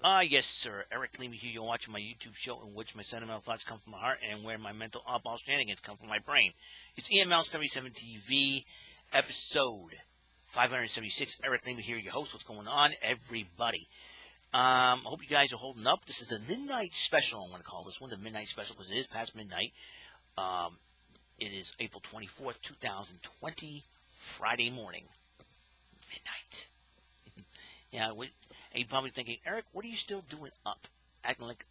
Yes, sir. Eric Levy here. You're watching my YouTube show in which my sentimental thoughts come from my heart and where my mental oddball shenanigans come from my brain. It's EML77 TV, episode 576. Eric Levy here, your host. What's going on, everybody? I hope you guys are holding up. This is the midnight special. I'm going to call this one the midnight special because it is past midnight. Um, it is April 24th, 2020, Friday morning. Midnight. Yeah, and you're probably thinking, Eric, what are you still doing up? Acting like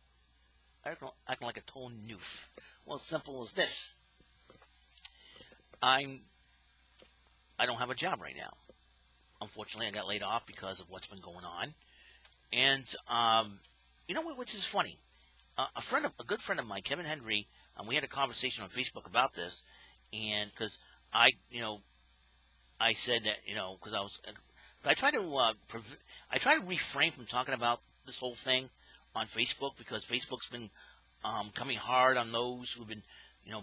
a total noof. Well, as simple as this. I don't have a job right now. Unfortunately, I got laid off because of what's been going on. And you know what? Which is funny. A good friend of mine, Kevin Henry, we had a conversation on Facebook about this, and because I said that because I try to refrain from talking about this whole thing on Facebook because Facebook's been coming hard on those who've been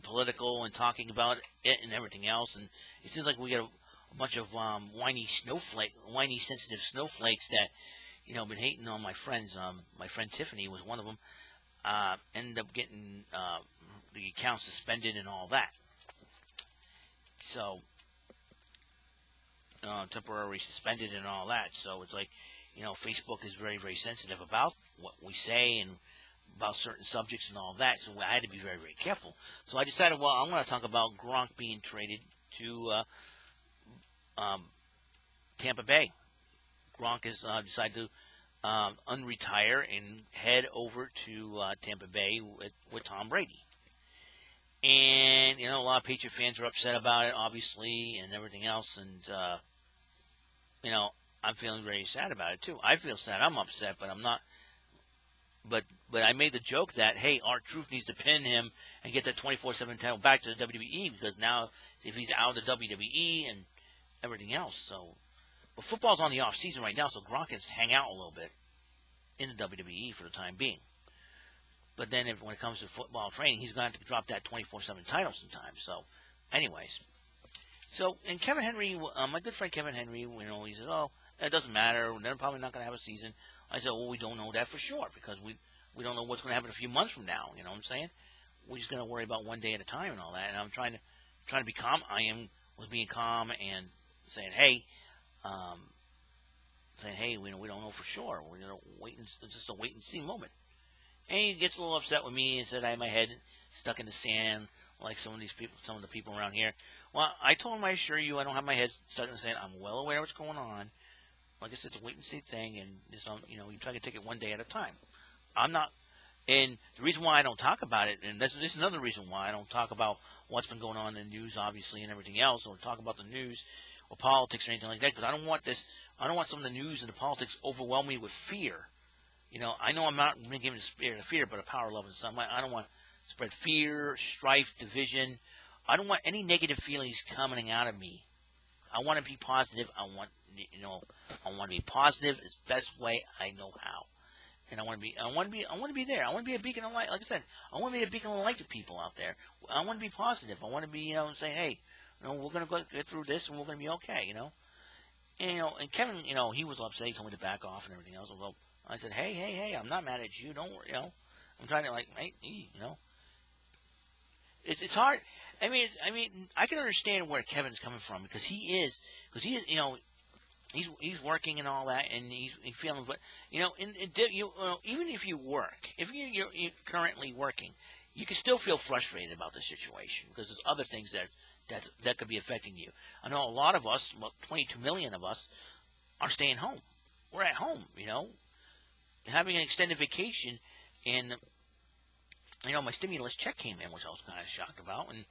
political and talking about it and everything else, and it seems like we got a bunch of whiny sensitive snowflakes that been hating on my friends. My friend Tiffany was one of them. Ended up getting the account suspended and all that. So temporarily suspended and all that. So it's like, Facebook is very, very sensitive about what we say and about certain subjects and all that. So I had to be very, very careful. So I decided, well, I'm going to talk about Gronk being traded to Tampa Bay. Gronk has decided to unretire and head over to Tampa Bay with Tom Brady. And, a lot of Patriot fans are upset about it, obviously, and everything else. And, I'm feeling very sad about it, too. I feel sad. I'm upset, but I'm not. But I made the joke that, hey, R-Truth needs to pin him and get that 24/7 title back to the WWE because now if he's out of the WWE and everything else. So, but football's on the off season right now, so Gronk can hang out a little bit in the WWE for the time being. But then when it comes to football training, he's going to have to drop that 24/7 title sometime. So, anyways. So, and Kevin Henry, my good friend Kevin Henry, he says, oh, it doesn't matter. They're probably not going to have a season. I said, well, we don't know that for sure because we don't know what's going to happen a few months from now. You know what I'm saying? We're just going to worry about one day at a time and all that. And I'm trying to be calm. Was being calm and saying, hey, we don't know for sure. We're going to wait. It's just a wait and see moment. And he gets a little upset with me and said I had my head stuck in the sand like some of the people around here. Well, I told him, I assure you, I don't have my head stuck in the sand. I'm well aware of what's going on. Like I said, it's a wait and see thing, and just, you try to take it one day at a time. I'm not, and the reason why I don't talk about it, and this is another reason why I don't talk about what's been going on in the news, obviously, and everything else, or talk about the news or politics or anything like that, because I don't want some of the news and the politics overwhelm me with fear. I know I'm not given the spirit of fear, but a power, love, and something. I don't want to spread fear, strife, division. I don't want any negative feelings coming out of me. I want to be positive. I want to be positive as best way I know how. And I want to be there. I want to be a beacon of light. Like I said, I want to be a beacon of light to people out there. I want to be positive. I want to be, saying, hey, we're going to get through this and we're going to be okay, And, and Kevin, he was upset. He told me to back off and everything else. Although I said, hey, I'm not mad at you. Don't worry, I'm trying to It's hard. I mean, I can understand where Kevin's coming from because he's working and all that, and he's feeling, but even if you work, if you're currently working, you can still feel frustrated about the situation because there's other things that could be affecting you. I know a lot of us, about 22 million of us, are staying home. We're at home, having an extended vacation, and my stimulus check came in, which I was kind of shocked about, and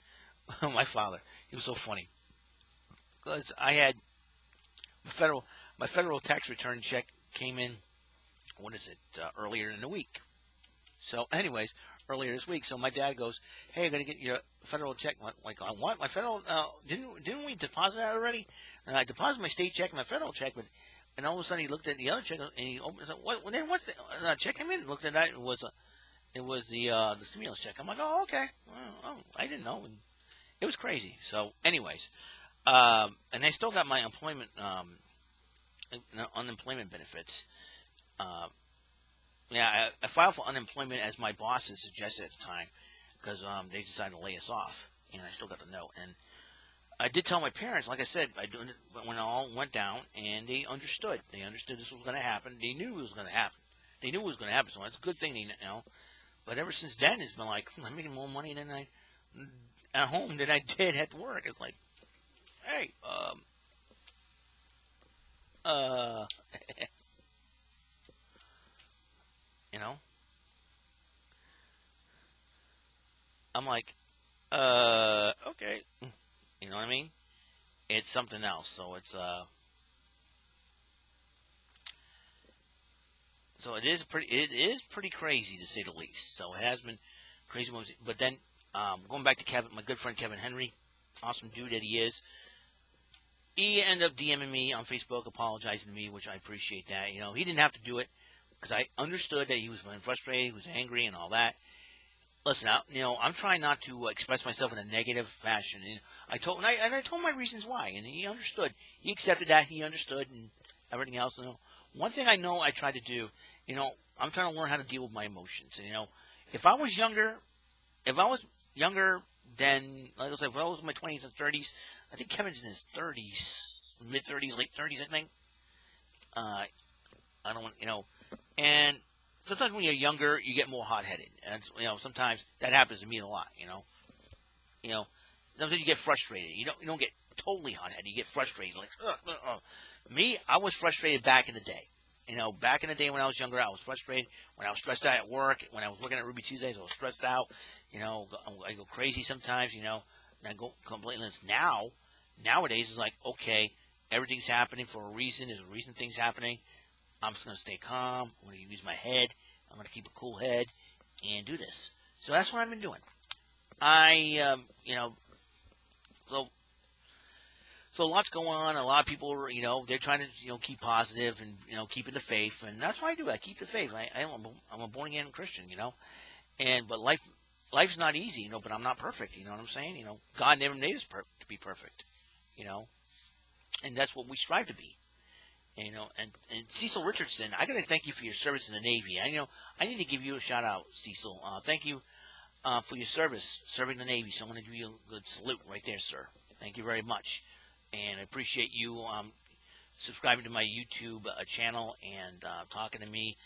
my father, he was so funny because I had my federal tax return check came in, earlier in the week. So, anyways, earlier this week, so my dad goes, "Hey, I'm gonna get your federal check." I'm like, I want my federal. Didn't we deposit that already? And I deposited my state check and my federal check, but and all of a sudden he looked at the other check and he opened. What? Then what's the check came in? Looked at that. It was the stimulus check. I'm like, oh, okay. Well, I didn't know. And it was crazy. So, anyways, and I still got my unemployment benefits. Yeah, I filed for unemployment as my bosses suggested at the time because they decided to lay us off, and I still got the note. And I did tell my parents, like I said, I do when it all went down, and they understood. They understood this was going to happen. They knew it was going to happen. They knew it was going to happen, so that's a good thing, But ever since then, it's been like I'm making more money than I at home than I did at work. It's like, hey, uh, you know, I'm like, okay, you know what I mean? It's something else. So it is pretty crazy to say the least. So it has been crazy moves. But then going back to Kevin, my good friend Kevin Henry, awesome dude that he is. He ended up DMing me on Facebook, apologizing to me, which I appreciate that. He didn't have to do it because I understood that he was feeling frustrated, he was angry, and all that. Listen, I'm trying not to express myself in a negative fashion. And I told my reasons why, and he understood. He accepted that. He understood, and everything else. One thing I know I try to do, I'm trying to learn how to deal with my emotions. And, if I was younger, if I was younger than, like I said, if I was in my 20s and 30s, I think Kevin's in his 30s, mid 30s, late 30s, I think. I don't want, and sometimes when you're younger, you get more hot-headed, and sometimes that happens to me a lot. You know, sometimes you get frustrated. You don't get totally hot-headed. You get frustrated, like ugh, ugh, ugh. Me. I was frustrated back in the day. Back in the day when I was younger, I was frustrated. When I was stressed out at work, when I was working at Ruby Tuesdays, I was stressed out. I go crazy sometimes. And I go completely. Nowadays, it's like, okay, everything's happening for a reason. There's a reason things happening. I'm just going to stay calm. I'm going to use my head. I'm going to keep a cool head and do this. So that's what I've been doing. So so a lot's going on. A lot of people are, they're trying to, keep positive and, keeping the faith. And that's what I do. I keep the faith. I'm a born again Christian, but life's not easy, but I'm not perfect. You know what I'm saying? God never made us to be perfect, you know, and that's what we strive to be. And Cecil Richardson, I got to thank you for your service in the Navy. I need to give you a shout out, Cecil. Thank you for your service, serving the Navy. So I'm going to give you a good salute right there, sir. Thank you very much. And I appreciate you subscribing to my YouTube channel and talking to me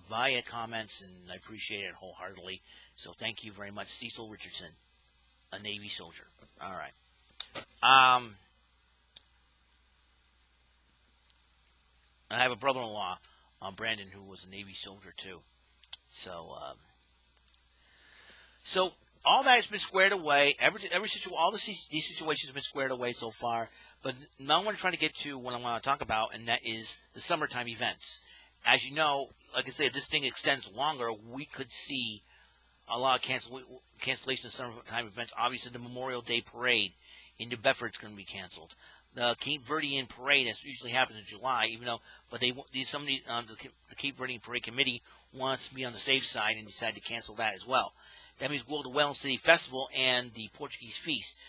via comments, and I appreciate it wholeheartedly. So thank you very much, Cecil Richardson, a Navy soldier. All right. I have a brother-in-law, Brandon, who was a Navy soldier too. So all that has been squared away. These situations have been squared away so far. But now I'm trying to get to what I want to talk about, and that is the summertime events. As you know, like I say, if this thing extends longer, we could see a lot of cancellation of summertime events. Obviously, the Memorial Day Parade in New Bedford is going to be canceled. The Cape Verdean Parade, that usually happens in July, the Cape Verdean Parade Committee wants to be on the safe side and decided to cancel that as well. That means the Whalen City Festival and the Portuguese Feast.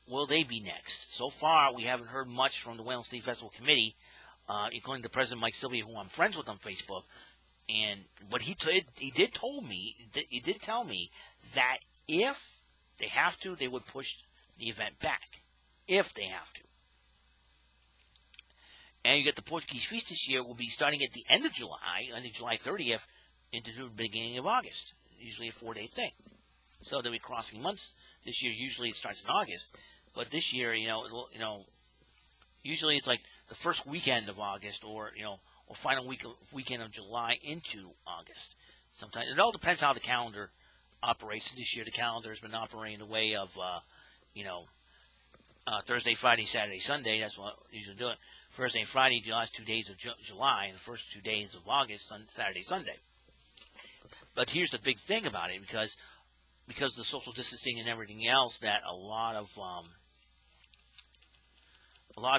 Will they be next? So far, we haven't heard much from the Whalen City Festival Committee, including the President Mike Sylvia, who I'm friends with on Facebook. But he did tell me that if they have to, they would push the event back. If they have to. And you get the Portuguese Feast this year will be starting at the end of July, I think July 30th, into the beginning of August. Usually a 4-day thing. So they'll be crossing months. This year, usually it starts in August. But this year, usually it's like the first weekend of August or final weekend of July into August. Sometimes it all depends how the calendar operates. This year, the calendar has been operating the way of, Thursday, Friday, Saturday, Sunday. That's what I usually do it. Thursday and Friday, the last 2 days of July, and the first 2 days of August, Saturday, Sunday. But here's the big thing about it, because the social distancing and everything else, that a lot of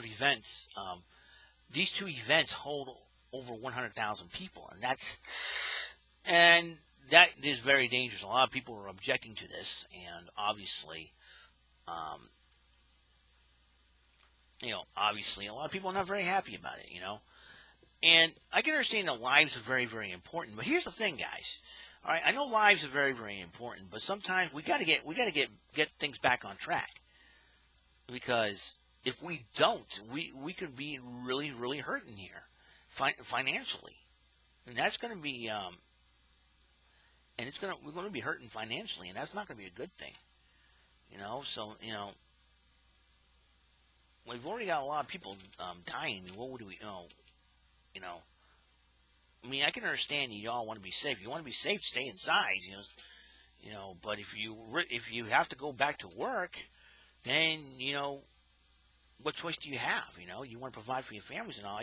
events, these two events hold over 100,000 people, and that is very dangerous. A lot of people are objecting to this, and obviously, obviously, a lot of people are not very happy about it. And I can understand that lives are very, very important. But here's the thing, guys. All right, I know lives are very, very important, but sometimes we gotta get things back on track, because if we don't, we could be really, really hurting here, financially, and that's going to be and we're going to be hurting financially, and that's not going to be a good thing, So we've already got a lot of people dying. What would we, you know? I mean, I can understand you all want to be safe. You want to be safe, stay inside, But if you have to go back to work, then what choice do you have? You want to provide for your families and all.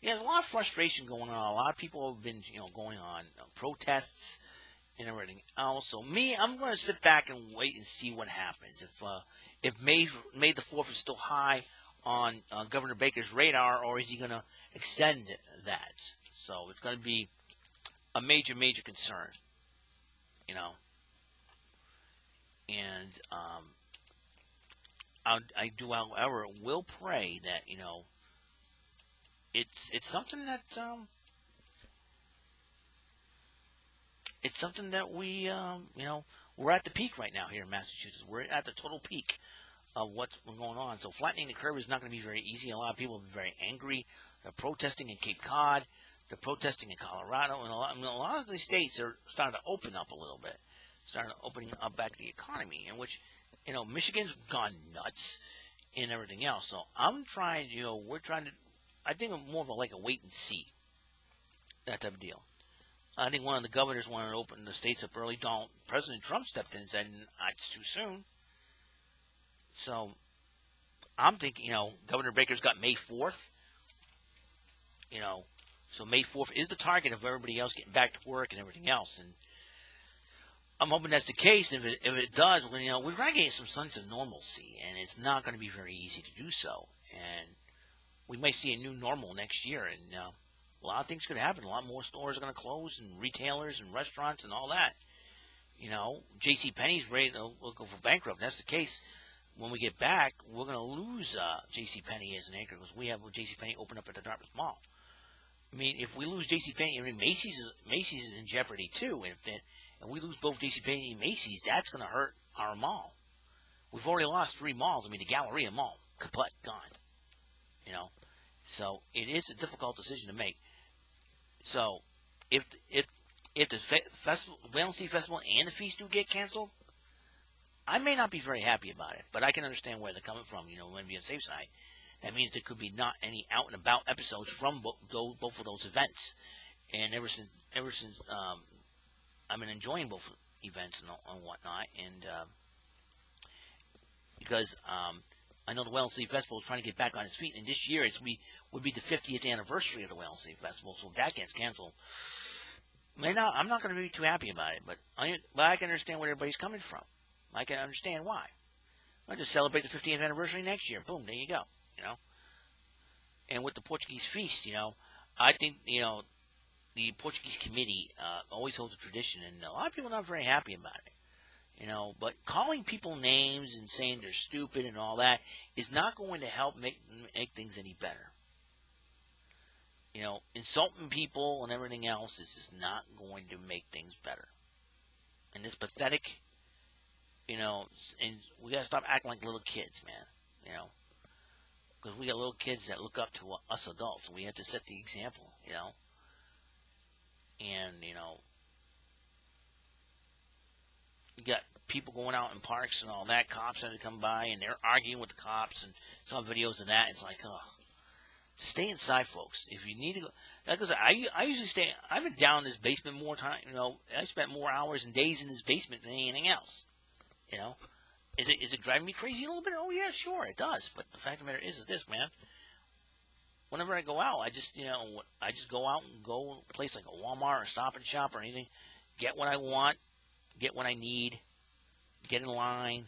There's a lot of frustration going on. A lot of people have been, going on protests and everything else. So I'm going to sit back and wait and see what happens. If May the 4th is still high on Governor Baker's radar, or is he going to extend that? So it's going to be a major, major concern, And I do, however, will pray that it's something that we we're at the peak right now here in Massachusetts. We're at the total peak of what's going on. So flattening the curve is not going to be very easy. A lot of people have been very angry. They're protesting in Cape Cod. They're protesting in Colorado, and a lot of the states are starting to open up a little bit, starting to opening up back the economy, in which Michigan's gone nuts and everything else. So I'm trying, we're trying to. I think I'm more of a wait and see, that type of deal. I think one of the governors wanted to open the states up early. President Trump stepped in and said, it's too soon. So I'm thinking, Governor Baker's got May 4th. So May 4th is the target of everybody else getting back to work and everything else. And I'm hoping that's the case. If it does, we're going to get some sense of normalcy, and it's not going to be very easy to do so. And we might see a new normal next year, and a lot of things could happen. A lot more stores are going to close, and retailers and restaurants and all that. J.C. Penney's ready to go for bankrupt. That's the case. When we get back, we're going to lose J.C. Penney as an anchor, because we have J.C. Penney open up at the Dartmouth Mall. I mean, if we lose J.C. Penney, Macy's is in jeopardy too. And we lose both J.C. Penney and Macy's, that's going to hurt our mall. We've already lost 3 malls. I mean, the Galleria Mall, kaput, gone. So it is a difficult decision to make. So if the festival, WEML-TV Festival and the feast do get canceled, I may not be very happy about it, but I can understand where they're coming from. We want to be on the safe side. That means there could be not any out and about episodes from both of those events. And ever since I've been enjoying both events and whatnot, and because I know the WEML-TV Festival is trying to get back on its feet, and this year would be the 50th anniversary of the WEML-TV Festival, so if that gets canceled, I'm not going to be too happy about it, but I can understand where everybody's coming from. I can understand why. I'll just celebrate the 50th anniversary next year. Boom, there you go. And with the Portuguese feast, I think the Portuguese committee always holds a tradition, and a lot of people are not very happy about it. But calling people names and saying they're stupid and all that is not going to help make things any better. Insulting people and everything else is just not going to make things better. And it's pathetic, and we got to stop acting like little kids, man, because we got little kids that look up to us adults, and we have to set the example, and, you got people going out in parks and all that, cops had to come by, and they're arguing with the cops, and saw videos of that. It's like, stay inside, folks. If you need to go, because I usually stay. I've been down in this basement more time. I spent more hours and days in this basement than anything else. Is it driving me crazy a little bit? Oh yeah, sure it does. But the fact of the matter is this, man. Whenever I go out, I just go out and go a place like a Walmart or Stop and Shop or anything, get what I want, get what I need, get in line,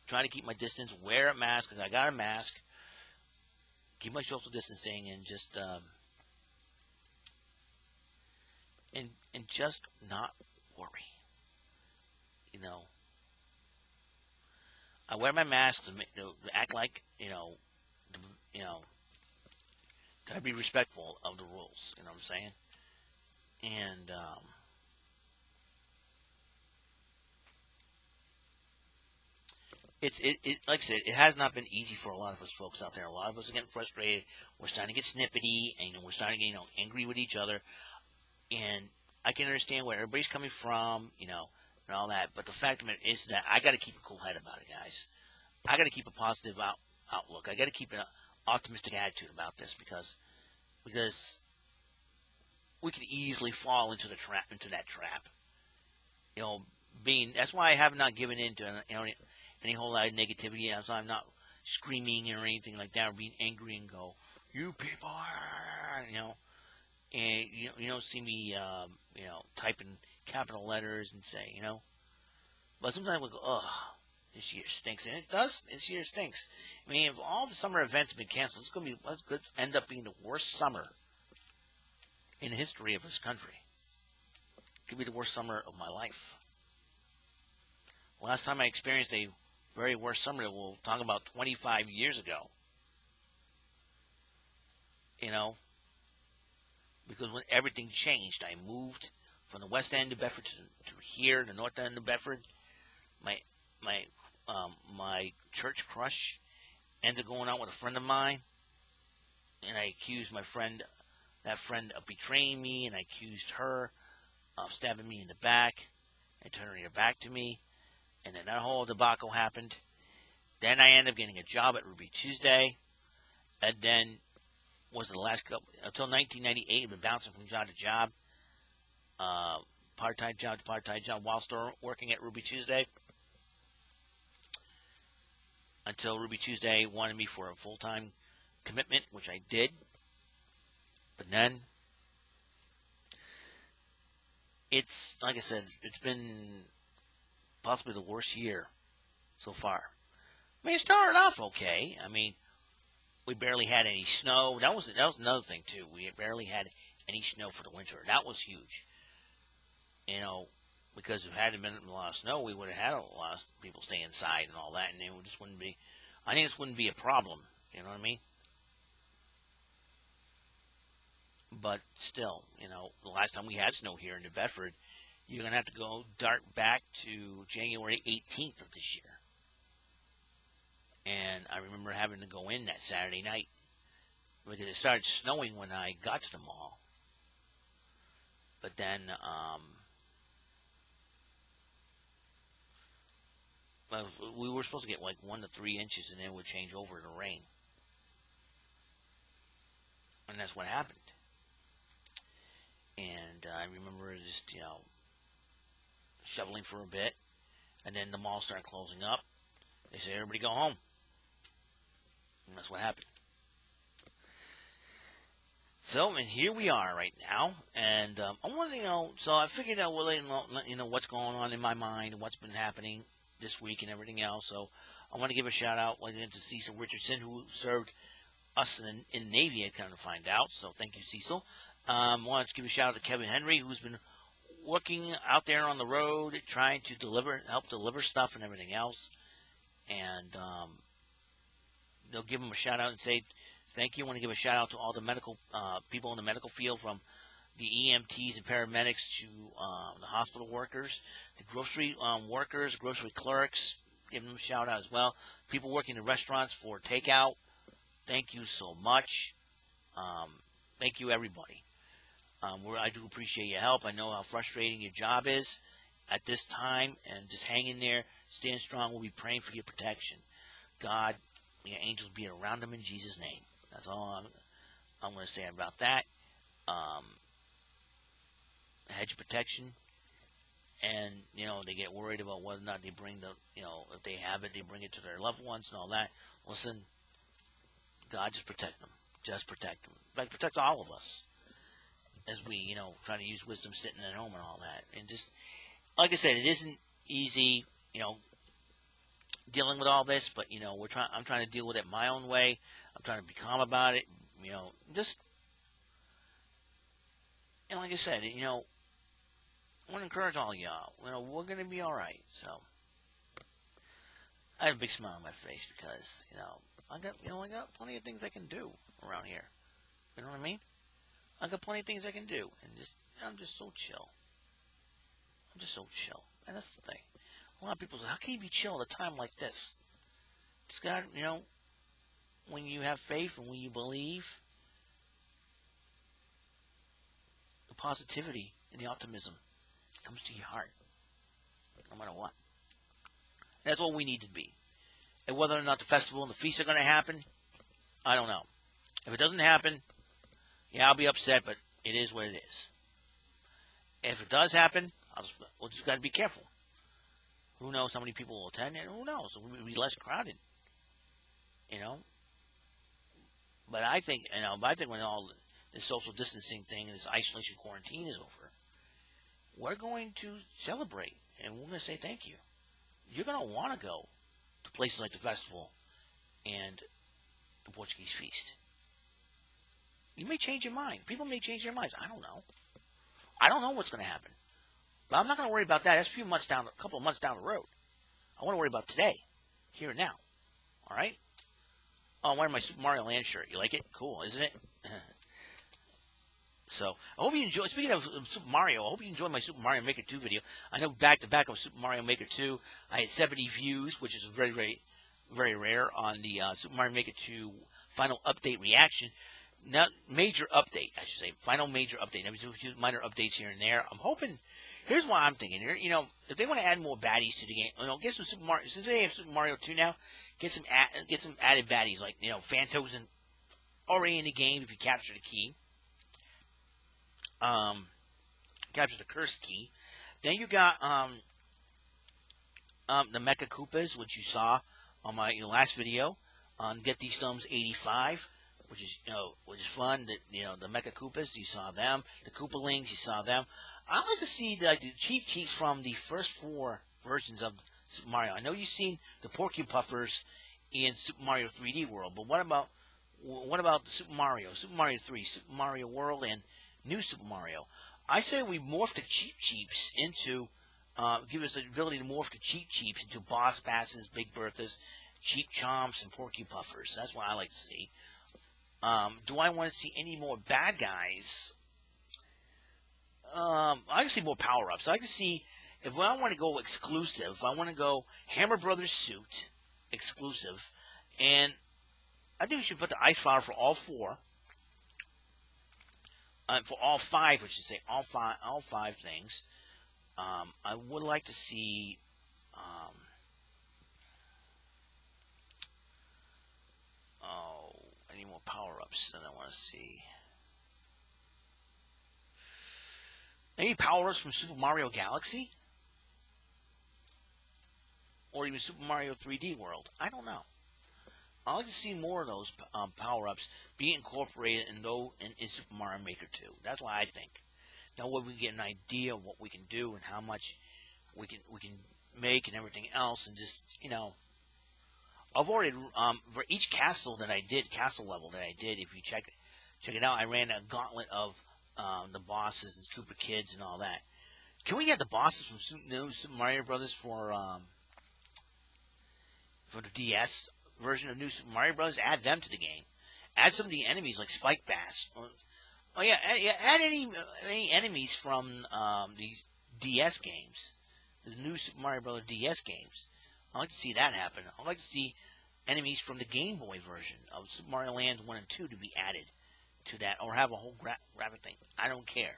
try to keep my distance, wear a mask because I got a mask, keep my social distancing, and just and just not worry. I wear my mask to act like to Gotta be respectful of the rules. You know what I'm saying? And like I said, it has not been easy for a lot of us folks out there. A lot of us are getting frustrated. We're starting to get snippety, and we're starting to get angry with each other. And I can understand where everybody's coming from, and all that. But the fact of it is that I got to keep a cool head about it, guys. I got to keep a positive outlook. I got to keep an optimistic attitude about this because we can easily fall into that trap. That's why I have not given in to any whole lot of negativity. So I'm not screaming or anything like that, or being angry and go, "You people," and you don't see me, typing capital letters and say, But sometimes we go, "Ugh, this year stinks," and it does. This year stinks. I mean, if all the summer events have been canceled, it's could end up being the worst summer in the history of this country. It could be the worst summer of my life. Last time I experienced a very worst summer, we'll talk about 25 years ago. Because when everything changed, I moved from the west end of Bedford to here, the north end of Bedford. My church crush ends up going out with a friend of mine, and I accused that friend of betraying me, and I accused her of stabbing me in the back and turning her back to me, and then that whole debacle happened. Then I ended up getting a job at Ruby Tuesday, and then was the last couple until 1998. I've been bouncing from job to job, part-time job to part-time job, while still working at Ruby Tuesday, until Ruby Tuesday wanted me for a full-time commitment, which I did. But then, it's like I said, it's been possibly the worst year so far. I mean, it started off okay. I mean, we barely had any snow. That was another thing too. We barely had any snow for the winter. That was huge. Because if it hadn't been a lot of snow, we would have had a lot of people stay inside and all that, and it just wouldn't be. I think this wouldn't be a problem. You know what I mean? But still, the last time we had snow here in New Bedford, you're gonna have to go dart back to January 18th of this year. And I remember having to go in that Saturday night because it started snowing when I got to the mall. But then, we were supposed to get like 1 to 3 inches, and then it would change over to rain. And that's what happened. And I remember just, shoveling for a bit, and then the mall started closing up. They said, "Everybody go home." And that's what happened. So, and here we are right now, and I want to, so I figured I would let you know what's going on in my mind and what's been happening this week and everything else. So, I want to give a shout out to Cecil Richardson, who served us in the Navy, I kind of find out. So, thank you, Cecil. I want to give a shout out to Kevin Henry, who's been working out there on the road, trying to help deliver stuff and everything else. And they'll give him a shout out and say thank you. I want to give a shout out to all the medical people in the medical field, from the EMTs and paramedics to the hospital workers, the grocery workers, grocery clerks. Give them a shout out as well. People working in restaurants for takeout. Thank you so much. Thank you, everybody. I do appreciate your help. I know how frustrating your job is at this time, and just hang in there, stand strong. We'll be praying for your protection. God, your angels be around them in Jesus' name. That's all I'm going to say about that. Hedge protection, and they get worried about whether or not they bring if they have it, they bring it to their loved ones and all that. Listen, God, just protect them. Just protect them. Like, protect all of us as we, try to use wisdom sitting at home and all that. And just, like I said, it isn't easy, dealing with all this, but, I'm trying to deal with it my own way. I'm trying to be calm about it, just, and like I said, I want to encourage all of y'all, we're going to be all right. So, I have a big smile on my face because, I got plenty of things I can do around here. You know what I mean? I got plenty of things I can do, and I'm just so chill. I'm just so chill, and that's the thing. A lot of people say, "How can you be chill at a time like this?" It's got, when you have faith and when you believe, the positivity and the optimism comes to your heart, no matter what. That's all we need to be. And whether or not the festival and the feast are going to happen, I don't know. If it doesn't happen, yeah, I'll be upset, but it is what it is. If it does happen, we'll just got to be careful. Who knows how many people will attend, and who knows? It will be less crowded, But I think, when all this social distancing thing and this isolation quarantine is over, we're going to celebrate, and we're going to say thank you. You're going to want to go to places like the festival and the Portuguese feast. You may change your mind. People may change their minds. I don't know. I don't know what's going to happen. But I'm not going to worry about that. That's a couple of months down the road. I want to worry about today, here and now. All right? Oh, I'm wearing my Super Mario Land shirt. You like it? Cool, isn't it? So, I hope you enjoy. Speaking of Super Mario, I hope you enjoyed my Super Mario Maker 2 video. I know back to back of Super Mario Maker 2, I had 70 views, which is very, very, very rare on the Super Mario Maker 2 final update reaction. Not major update, I should say. Final major update. There was a few minor updates here and there. I'm hoping. Here's what I'm thinking here. If they want to add more baddies to the game, get some Super Mario. Since they have Super Mario 2 now, get some added baddies like Phantos and already in the game if you capture the key. Capture the cursed key. Then you got the Mecha Koopas, which you saw on my last video on Get These Thumbs 85. Which is fun. The Mecha Koopas, you saw them. The Koopalings, you saw them. I like to see the cheap cheats from the first 4 versions of Super Mario. I know you've seen the Porky Puffers in Super Mario 3D World, but what about the Super Mario 3, Super Mario World, and New Super Mario? I say we morph the cheap cheeps into, give us the ability to morph the cheap cheeps into Boss Basses, Big Berthas, Cheap Chomps, and Porky Puffers. That's what I like to see. Do I want to see any more bad guys? I like to see more power-ups. I like to see, if I want to go exclusive, I want to go Hammer Brothers suit, exclusive, and I think we should put the ice fire for all 4. For all 5, I should say, all five things. I would like to see, any more power-ups that I want to see. Maybe power-ups from Super Mario Galaxy? Or even Super Mario 3D World. I don't know. I'd like to see more of those power-ups be incorporated in Super Mario Maker 2. That's what I think. That way we get an idea of what we can do and how much we can make and everything else, and just, I've already, for each castle level that I did, if you check it out, I ran a gauntlet of the bosses and Koopa Kids and all that. Can we get the bosses from Super Mario Brothers for the DS version of New Super Mario Bros.? Add them to the game. Add some of the enemies like Spike Bass. Add any enemies from the DS games, the New Super Mario Bros. DS games. I'd like to see that happen. I'd like to see enemies from the Game Boy version of Super Mario Land 1 and 2 to be added to that, or have a whole graphic thing. I don't care.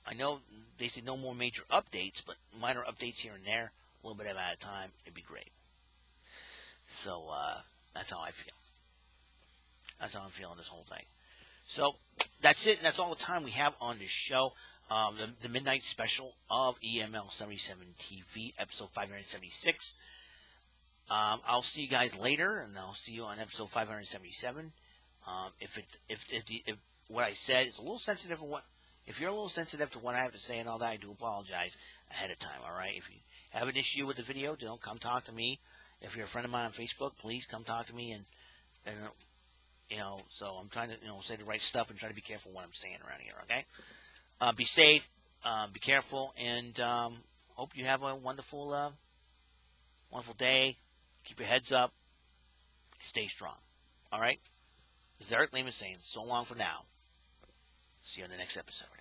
I know they say no more major updates, but minor updates here and there, a little bit at a time, it'd be great. So, that's how I feel. That's how I'm feeling this whole thing. So, that's it, and that's all the time we have on this show. The Midnight Special of EML77 TV, episode 576. I'll see you guys later, and I'll see you on episode 577. If what I said is a little sensitive, if you're a little sensitive to what I have to say and all that, I do apologize ahead of time. All right. If you have an issue with the video, don't come talk to me. If you're a friend of mine on Facebook, please come talk to me, and so I'm trying to say the right stuff and try to be careful what I'm saying around here. Okay. Be safe, be careful, and hope you have a wonderful day. Keep your heads up. Stay strong. All right? This is Eric Lehman saying so long for now. See you on the next episode.